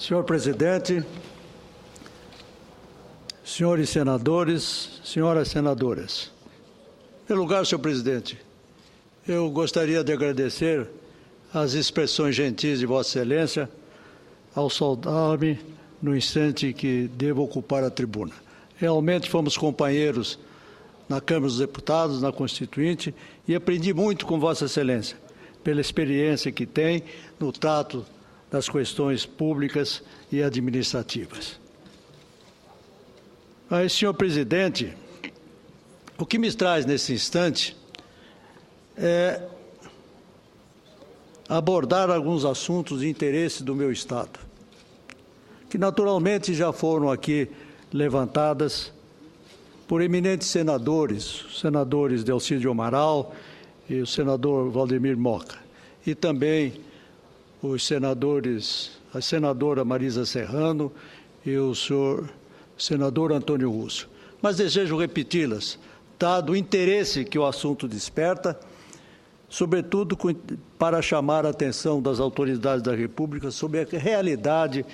Senhor presidente, senhores senadores, senhoras senadoras. Em primeiro lugar, senhor presidente, eu gostaria de agradecer as expressões gentis de Vossa Excelência ao saudar-me no instante que devo ocupar a tribuna. Realmente fomos companheiros na Câmara dos Deputados, na Constituinte, e aprendi muito com Vossa Excelência, pela experiência que tem no trato das questões públicas e administrativas. Mas, senhor presidente, o que me traz nesse instante é abordar alguns assuntos de interesse do meu Estado, que naturalmente já foram aqui levantadas por eminentes senadores, os senadores Delcídio Amaral e o senador Valdemir Moca, e também os senadores, a senadora Marisa Serrano e o senhor senador Antônio Russo. Mas desejo repeti-las, dado o interesse que o assunto desperta, sobretudo para chamar a atenção das autoridades da República sobre a realidade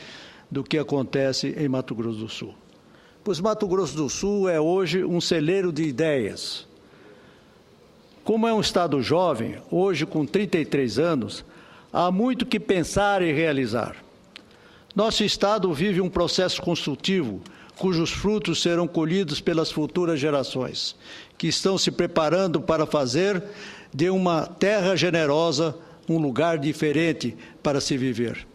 do que acontece em Mato Grosso do Sul. Pois Mato Grosso do Sul é hoje um celeiro de ideias. Como é um estado jovem, hoje com 33 anos, há muito que pensar e realizar. Nosso estado vive um processo construtivo, cujos frutos serão colhidos pelas futuras gerações, que estão se preparando para fazer de uma terra generosa um lugar diferente para se viver.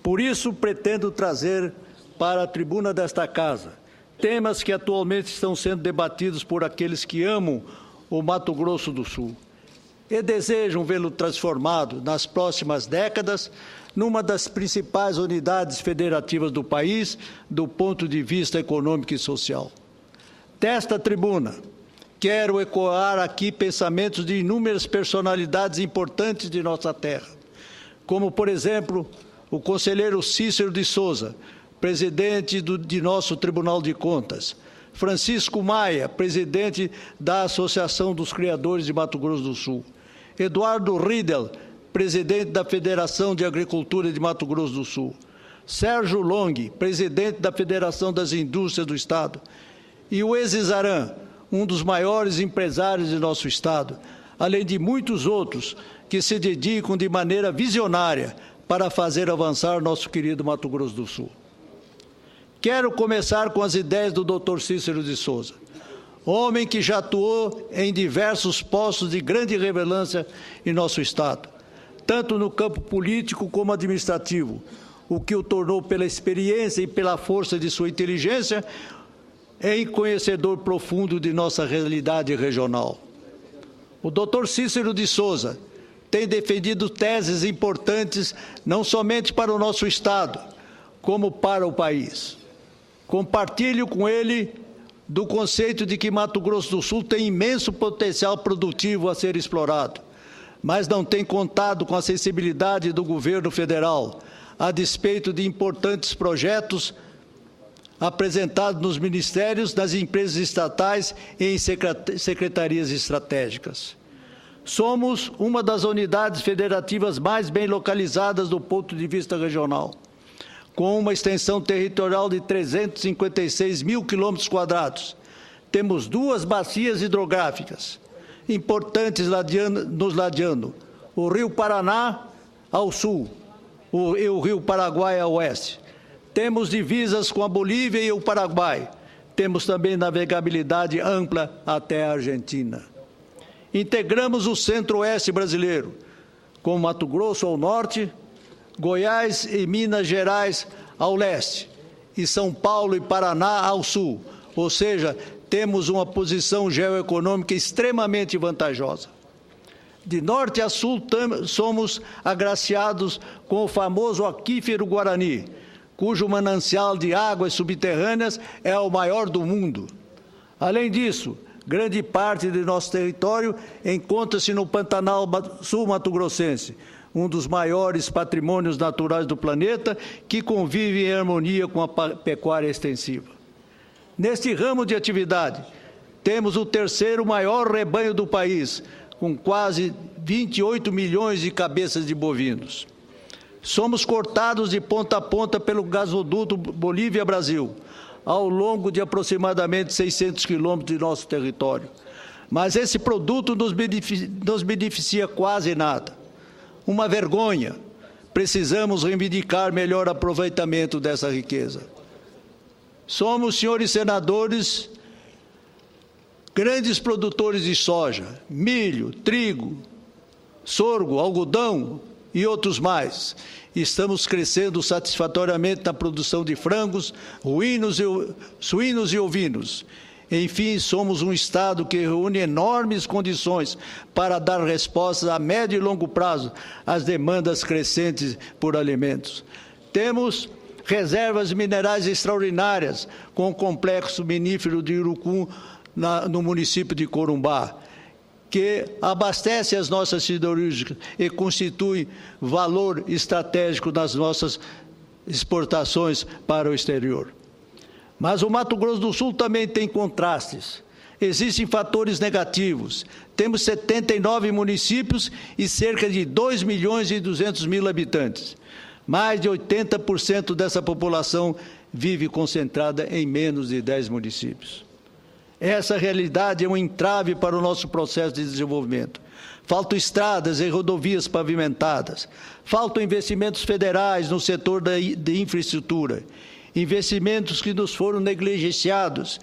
Por isso, pretendo trazer para a tribuna desta casa temas que atualmente estão sendo debatidos por aqueles que amam o Mato Grosso do Sul e desejam vê-lo transformado nas próximas décadas numa das principais unidades federativas do país, do ponto de vista econômico e social. Desta tribuna, quero ecoar aqui pensamentos de inúmeras personalidades importantes de nossa terra, como, por exemplo, o conselheiro Cícero de Souza, presidente de nosso Tribunal de Contas, Francisco Maia, presidente da Associação dos Criadores de Mato Grosso do Sul, Eduardo Riedel, presidente da Federação de Agricultura de Mato Grosso do Sul, Sérgio Long, presidente da Federação das Indústrias do Estado, e o Exizaran, um dos maiores empresários de nosso Estado, além de muitos outros que se dedicam de maneira visionária para fazer avançar nosso querido Mato Grosso do Sul. Quero começar com as ideias do Dr. Cícero de Souza, homem que já atuou em diversos postos de grande relevância em nosso Estado, tanto no campo político como administrativo, o que o tornou, pela experiência e pela força de sua inteligência, em conhecedor profundo de nossa realidade regional. O Dr. Cícero de Souza tem defendido teses importantes não somente para o nosso Estado, como para o país. Compartilho com ele do conceito de que Mato Grosso do Sul tem imenso potencial produtivo a ser explorado, mas não tem contado com a sensibilidade do governo federal, a despeito de importantes projetos apresentados nos ministérios, nas empresas estatais e em secretarias estratégicas. Somos uma das unidades federativas mais bem localizadas do ponto de vista regional, com uma extensão territorial de 356 mil quilômetros quadrados. Temos 2 bacias hidrográficas importantes nos ladeando o Rio Paraná ao sul e o Rio Paraguai ao oeste. Temos divisas com a Bolívia e o Paraguai. Temos também navegabilidade ampla até a Argentina. Integramos o centro-oeste brasileiro, com Mato Grosso ao norte, Goiás e Minas Gerais ao leste, e São Paulo e Paraná ao sul, ou seja, temos uma posição geoeconômica extremamente vantajosa. De norte a sul, somos agraciados com o famoso aquífero Guarani, cujo manancial de águas subterrâneas é o maior do mundo. Além disso, grande parte de nosso território encontra-se no Pantanal Sul-Mato-Grossense, um dos maiores patrimônios naturais do planeta, que convive em harmonia com a pecuária extensiva. Neste ramo de atividade, temos o 3º maior rebanho do país, com quase 28 milhões de cabeças de bovinos. Somos cortados de ponta a ponta pelo gasoduto Bolívia-Brasil, ao longo de aproximadamente 600 quilômetros de nosso território. Mas esse produto nos beneficia quase nada. Uma vergonha. Precisamos reivindicar melhor aproveitamento dessa riqueza. Somos, senhores senadores, grandes produtores de soja, milho, trigo, sorgo, algodão e outros mais. Estamos crescendo satisfatoriamente na produção de frangos, suínos e ovinos. Enfim, somos um Estado que reúne enormes condições para dar respostas a médio e longo prazo às demandas crescentes por alimentos. Temos reservas minerais extraordinárias com o complexo minífero de Urucum no município de Corumbá, que abastece as nossas siderúrgicas e constitui valor estratégico nas nossas exportações para o exterior. Mas o Mato Grosso do Sul também tem contrastes. Existem fatores negativos. Temos 79 municípios e cerca de 2.200.000 habitantes. Mais de 80% dessa população vive concentrada em menos de 10 municípios. Essa realidade é um entrave para o nosso processo de desenvolvimento. Faltam estradas e rodovias pavimentadas. Faltam investimentos federais no setor de infraestrutura. Investimentos que nos foram negligenciados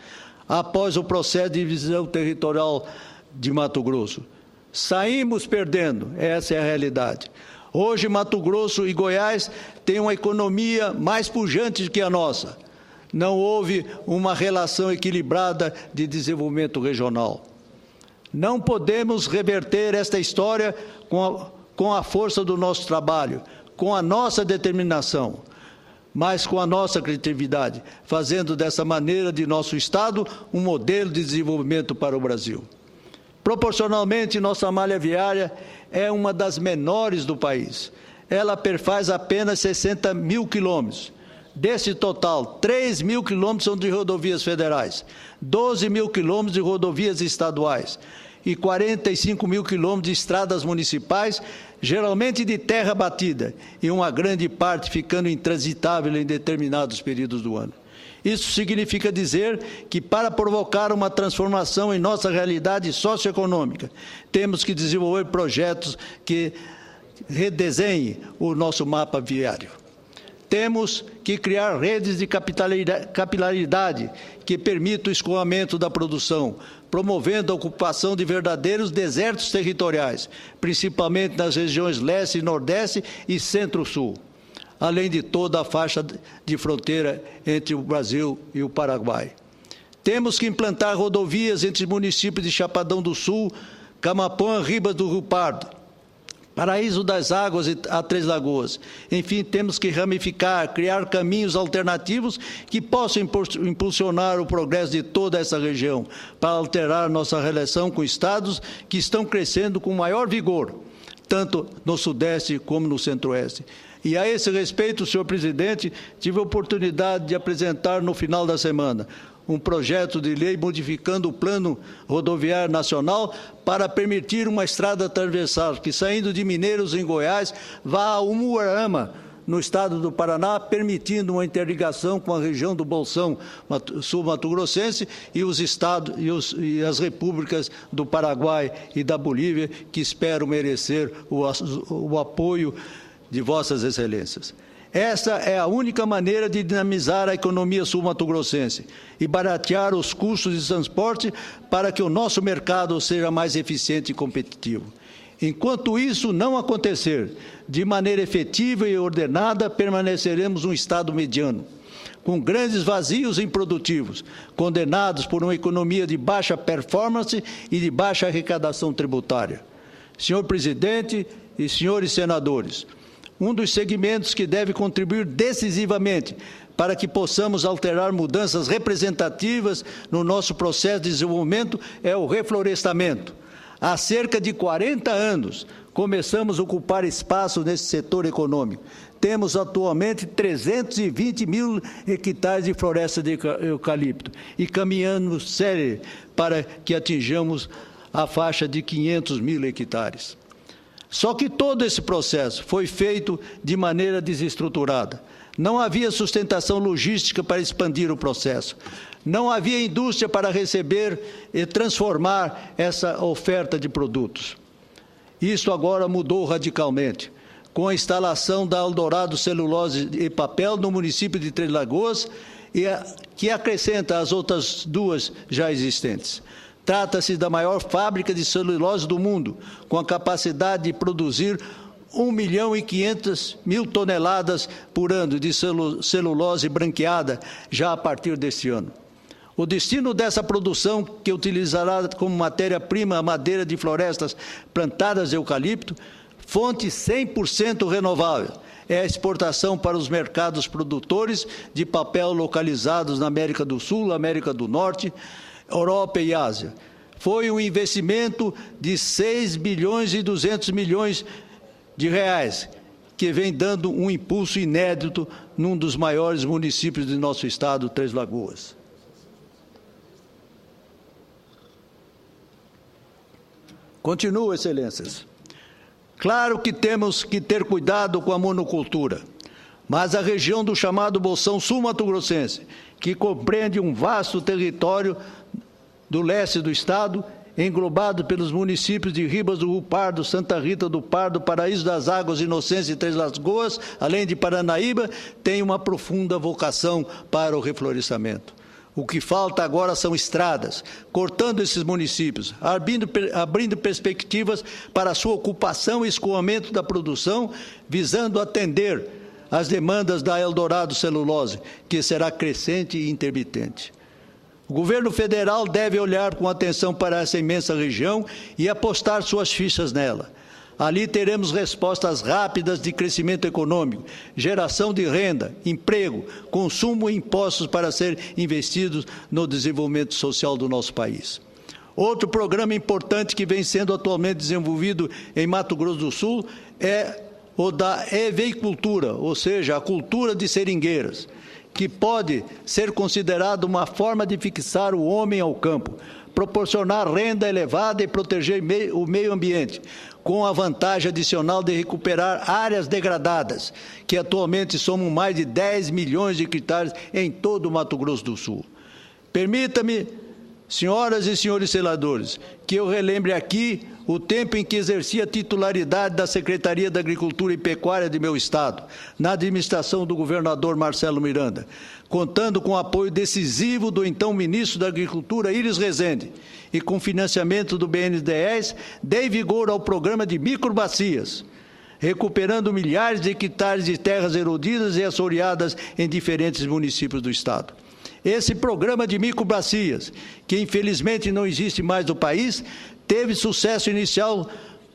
após o processo de divisão territorial de Mato Grosso. Saímos perdendo, essa é a realidade. Hoje, Mato Grosso e Goiás têm uma economia mais pujante que a nossa. Não houve uma relação equilibrada de desenvolvimento regional. Não podemos reverter esta história com a força do nosso trabalho, com a nossa determinação, mas com a nossa criatividade, fazendo dessa maneira de nosso Estado um modelo de desenvolvimento para o Brasil. Proporcionalmente, nossa malha viária é uma das menores do país. Ela perfaz apenas 60.000 quilômetros. Desse total, 3.000 quilômetros são de rodovias federais, 12.000 quilômetros de rodovias estaduais e 45.000 quilômetros de estradas municipais, geralmente de terra batida, e uma grande parte ficando intransitável em determinados períodos do ano. Isso significa dizer que, para provocar uma transformação em nossa realidade socioeconômica, temos que desenvolver projetos que redesenhem o nosso mapa viário. Temos que criar redes de capilaridade que permitam o escoamento da produção, promovendo a ocupação de verdadeiros desertos territoriais, principalmente nas regiões leste, nordeste e centro-sul, além de toda a faixa de fronteira entre o Brasil e o Paraguai. Temos que implantar rodovias entre os municípios de Chapadão do Sul, Camapuã, Ribas do Rio Pardo, Paraíso das Águas e a Três Lagoas. Enfim, temos que ramificar, criar caminhos alternativos que possam impulsionar o progresso de toda essa região, para alterar nossa relação com estados que estão crescendo com maior vigor, tanto no Sudeste como no Centro-Oeste. E a esse respeito, senhor presidente, tive a oportunidade de apresentar no final da semana um projeto de lei modificando o Plano Rodoviário Nacional para permitir uma estrada transversal que, saindo de Mineiros, em Goiás, vá a Umuarama, no estado do Paraná, permitindo uma interligação com a região do Bolsão sul-mato-grossense e os estados e as repúblicas do Paraguai e da Bolívia, que espero merecer o apoio de vossas excelências. Essa é a única maneira de dinamizar a economia sul-mato-grossense e baratear os custos de transporte para que o nosso mercado seja mais eficiente e competitivo. Enquanto isso não acontecer de maneira efetiva e ordenada, permaneceremos um Estado mediano, com grandes vazios improdutivos, condenados por uma economia de baixa performance e de baixa arrecadação tributária. Senhor presidente e senhores senadores, um dos segmentos que deve contribuir decisivamente para que possamos alterar mudanças representativas no nosso processo de desenvolvimento é o reflorestamento. Há cerca de 40 anos, começamos a ocupar espaço nesse setor econômico. Temos atualmente 320.000 hectares de floresta de eucalipto e caminhamos sério para que atinjamos a faixa de 500.000 hectares. Só que todo esse processo foi feito de maneira desestruturada. Não havia sustentação logística para expandir o processo. Não havia indústria para receber e transformar essa oferta de produtos. Isso agora mudou radicalmente, com a instalação da Eldorado Celulose e Papel no município de Três Lagoas, que acrescenta as outras duas já existentes. Trata-se da maior fábrica de celulose do mundo, com a capacidade de produzir 1.500.000 toneladas por ano de celulose branqueada já a partir deste ano. O destino dessa produção, que utilizará como matéria-prima a madeira de florestas plantadas de eucalipto, fonte 100% renovável, é a exportação para os mercados produtores de papel localizados na América do Sul, América do Norte, Europa e Ásia. Foi um investimento de 6 bilhões e 200 milhões de reais, que vem dando um impulso inédito num dos maiores municípios de nosso estado, Três Lagoas. Continuo, Excelências. Claro que temos que ter cuidado com a monocultura, mas a região do chamado Bolsão Sul-Mato-Grossense, que compreende um vasto território do leste do estado, englobado pelos municípios de Ribas do Rio Pardo, Santa Rita do Pardo, Paraíso das Águas, Inocência e Três Lagoas, além de Paranaíba, tem uma profunda vocação para o reflorestamento. O que falta agora são estradas, cortando esses municípios, abrindo perspectivas para a sua ocupação e escoamento da produção, visando atender às demandas da Eldorado Celulose, que será crescente e intermitente. O governo federal deve olhar com atenção para essa imensa região e apostar suas fichas nela. Ali teremos respostas rápidas de crescimento econômico, geração de renda, emprego, consumo e impostos para ser investidos no desenvolvimento social do nosso país. Outro programa importante que vem sendo atualmente desenvolvido em Mato Grosso do Sul é o da eveicultura, ou seja, a cultura de seringueiras, que pode ser considerado uma forma de fixar o homem ao campo, proporcionar renda elevada e proteger o meio ambiente, com a vantagem adicional de recuperar áreas degradadas, que atualmente somam mais de 10 milhões de hectares em todo o Mato Grosso do Sul. Permita-me, senhoras e senhores senadores, que eu relembre aqui o tempo em que exerci a titularidade da Secretaria da Agricultura e Pecuária de meu estado, na administração do governador Marcelo Miranda, contando com o apoio decisivo do então ministro da Agricultura, Iris Rezende, e com financiamento do BNDES, dei vigor ao programa de microbacias, recuperando milhares de hectares de terras erodidas e assoreadas em diferentes municípios do estado. Esse programa de microbacias, que infelizmente não existe mais no país, teve sucesso inicial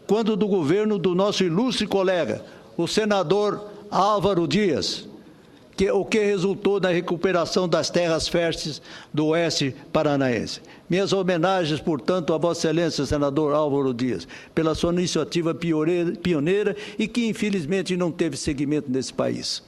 quando do governo do nosso ilustre colega, o senador Álvaro Dias, o que resultou na recuperação das terras férteis do oeste paranaense. Minhas homenagens, portanto, a Vossa Excelência, senador Álvaro Dias, pela sua iniciativa pioneira e que, infelizmente, não teve seguimento nesse país.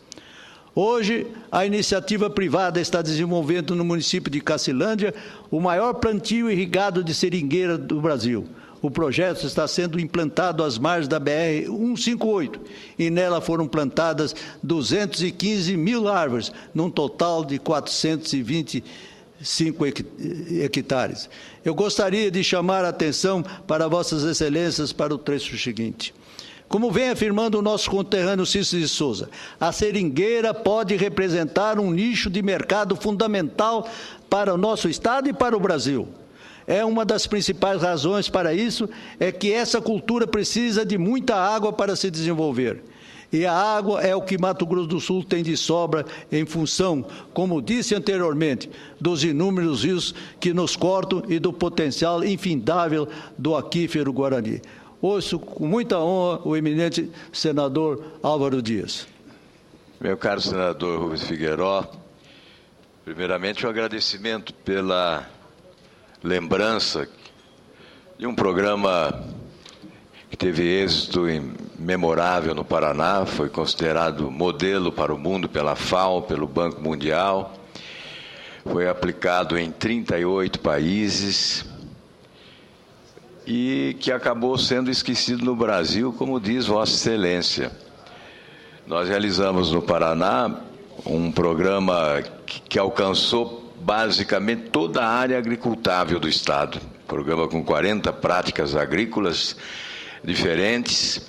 Hoje, a iniciativa privada está desenvolvendo no município de Cacilândia o maior plantio irrigado de seringueira do Brasil. O projeto está sendo implantado às margens da BR-158 e nela foram plantadas 215 mil árvores, num total de 425 hectares. Eu gostaria de chamar a atenção para Vossas Excelências para o trecho seguinte. Como vem afirmando o nosso conterrâneo Cícero de Souza, a seringueira pode representar um nicho de mercado fundamental para o nosso estado e para o Brasil. Uma das principais razões para isso é que essa cultura precisa de muita água para se desenvolver. E a água é o que Mato Grosso do Sul tem de sobra em função, como disse anteriormente, dos inúmeros rios que nos cortam e do potencial infindável do aquífero Guarani. Ouço com muita honra o eminente senador Álvaro Dias. Meu caro senador Rubens Figueiró, primeiramente um agradecimento pela lembrança de um programa que teve êxito memorável no Paraná, foi considerado modelo para o mundo pela FAO, pelo Banco Mundial, foi aplicado em 38 países, e que acabou sendo esquecido no Brasil, como diz Vossa Excelência. Nós realizamos no Paraná um programa que alcançou basicamente toda a área agricultável do Estado. Programa com 40 práticas agrícolas diferentes,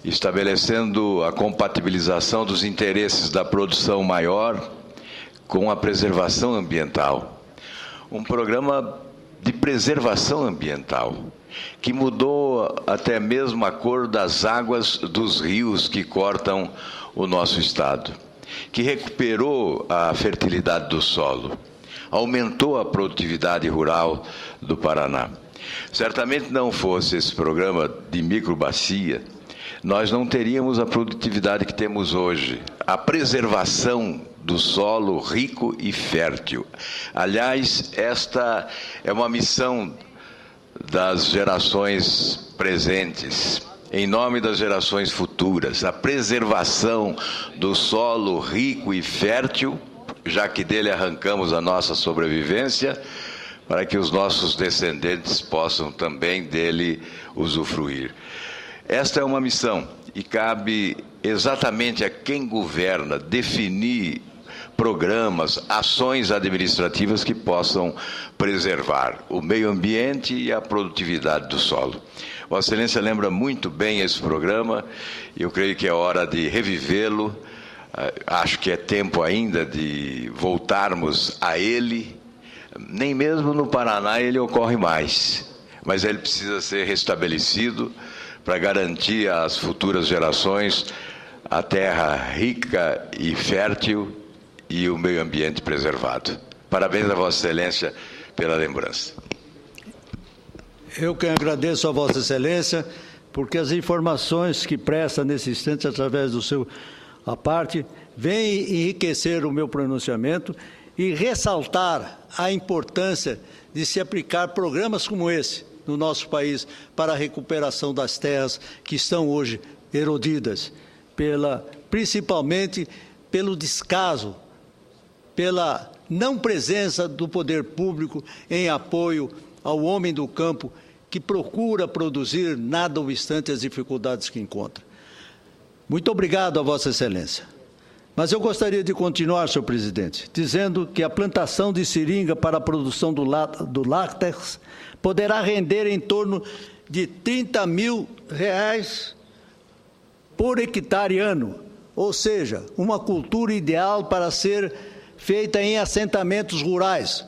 estabelecendo a compatibilização dos interesses da produção maior com a preservação ambiental. Um programa de preservação ambiental, que mudou até mesmo a cor das águas dos rios que cortam o nosso Estado, que recuperou a fertilidade do solo, aumentou a produtividade rural do Paraná. Certamente não fosse esse programa de microbacia, nós não teríamos a produtividade que temos hoje, a preservação do solo rico e fértil. Aliás, esta é uma missão das gerações presentes, em nome das gerações futuras, a preservação do solo rico e fértil, já que dele arrancamos a nossa sobrevivência, para que os nossos descendentes possam também dele usufruir. Esta é uma missão e cabe exatamente a quem governa definir programas, ações administrativas que possam preservar o meio ambiente e a produtividade do solo. Vossa Excelência lembra muito bem esse programa e eu creio que é hora de revivê-lo. Acho que é tempo ainda de voltarmos a ele. Nem mesmo no Paraná ele ocorre mais, mas ele precisa ser restabelecido para garantir às futuras gerações a terra rica e fértil e o meio ambiente preservado. Parabéns a Vossa Excelência pela lembrança. Eu que agradeço a Vossa Excelência, porque as informações que presta nesse instante, através do seu a parte, vêm enriquecer o meu pronunciamento e ressaltar a importância de se aplicar programas como esse no nosso país para a recuperação das terras que estão hoje erodidas, principalmente pelo descaso, pela não presença do poder público em apoio ao homem do campo que procura produzir nada obstante as dificuldades que encontra. Muito obrigado a Vossa Excelência. Mas eu gostaria de continuar, senhor presidente, dizendo que a plantação de seringa para a produção do látex poderá render em torno de R$30 mil por hectare ano, ou seja, uma cultura ideal para ser feita em assentamentos rurais,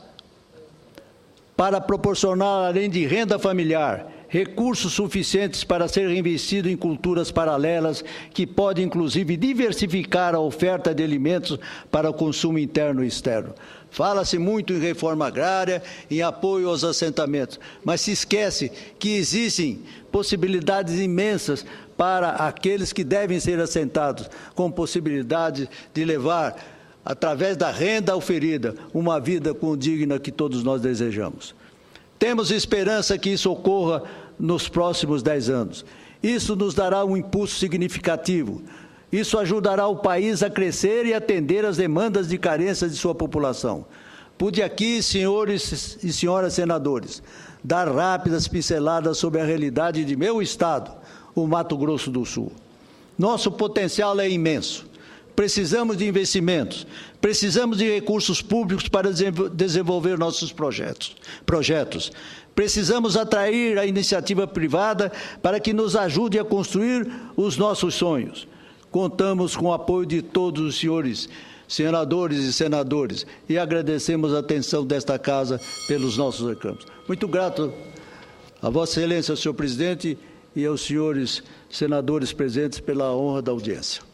para proporcionar, além de renda familiar, recursos suficientes para ser reinvestido em culturas paralelas que podem, inclusive, diversificar a oferta de alimentos para o consumo interno e externo. Fala-se muito em reforma agrária, em apoio aos assentamentos, mas se esquece que existem possibilidades imensas para aqueles que devem ser assentados, com possibilidade de levar, através da renda oferida, uma vida digna que todos nós desejamos. Temos esperança que isso ocorra nos próximos 10 anos. Isso nos dará um impulso significativo. Isso ajudará o país a crescer e atender às demandas de carência de sua população. Pude aqui, senhores e senhoras senadores, dar rápidas pinceladas sobre a realidade de meu estado, o Mato Grosso do Sul. Nosso potencial é imenso. Precisamos de investimentos, precisamos de recursos públicos para desenvolver nossos projetos. Precisamos atrair a iniciativa privada para que nos ajude a construir os nossos sonhos. Contamos com o apoio de todos os senhores senadores e senadoras e agradecemos a atenção desta Casa pelos nossos reclamos. Muito grato a Vossa Excelência, senhor presidente, e aos senhores senadores presentes pela honra da audiência.